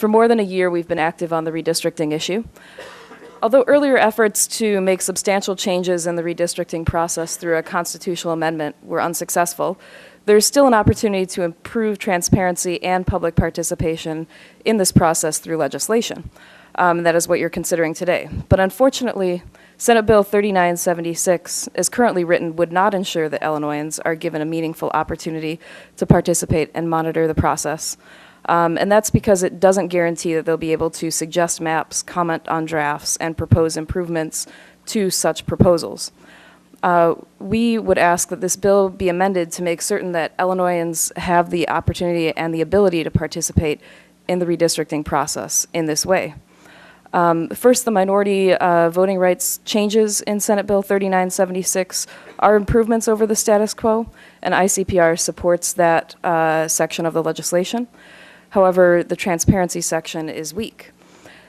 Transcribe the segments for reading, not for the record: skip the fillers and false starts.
For more than a year, we've been active on the redistricting issue. Although earlier efforts to make substantial changes in the redistricting process through a constitutional amendment were unsuccessful, there's still an opportunity to improve transparency and public participation in this process through legislation. That is what you're considering today. But unfortunately, Senate Bill 3976, as currently written, would not ensure that Illinoisans are given a meaningful opportunity to participate and monitor the process. And that's because it doesn't guarantee that they'll be able to suggest maps, comment on drafts, and propose improvements to such proposals. We would ask that this bill be amended to make certain that Illinoisans have the opportunity and the ability to participate in the redistricting process in this way. First, the minority voting rights changes in Senate Bill 3976 are improvements over the status quo, and ICPR supports that section of the legislation. However, the transparency section is weak.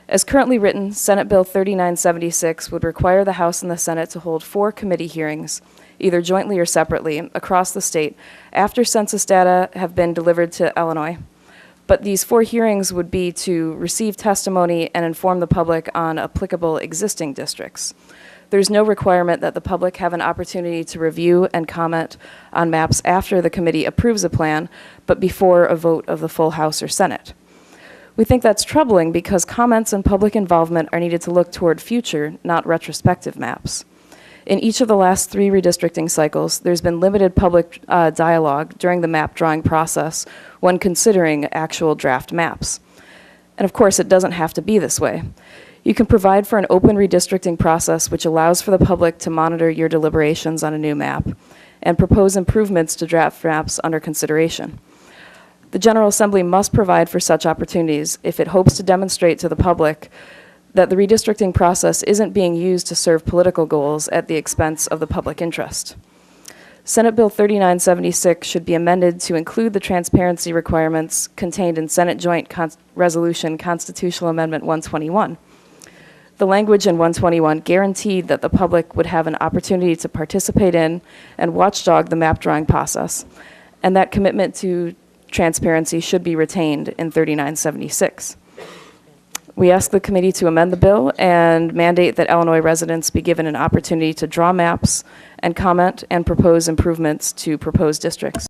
As currently written, Senate Bill 3976 would require the House and the Senate to hold 4 committee hearings, either jointly or separately, across the state after census data have been delivered to Illinois. But these 4 hearings would be to receive testimony and inform the public on applicable existing districts. There's no requirement that the public have an opportunity to review and comment on maps after the committee approves a plan, but before a vote of the full House or Senate. We think that's troubling because comments and public involvement are needed to look toward future, not retrospective maps. In each of the last 3 redistricting cycles, there's been limited public dialogue during the map drawing process when considering actual draft maps. And of course, it doesn't have to be this way. You can provide for an open redistricting process which allows for the public to monitor your deliberations on a new map and propose improvements to draft maps under consideration. The General Assembly must provide for such opportunities if it hopes to demonstrate to the public that the redistricting process isn't being used to serve political goals at the expense of the public interest. Senate Bill 3976 should be amended to include the transparency requirements contained in Senate Joint Resolution Constitutional Amendment 121. The language in 121 guaranteed that the public would have an opportunity to participate in and watchdog the map drawing process, and that commitment to transparency should be retained in 3976. We ask the committee to amend the bill and mandate that Illinois residents be given an opportunity to draw maps and comment and propose improvements to proposed districts.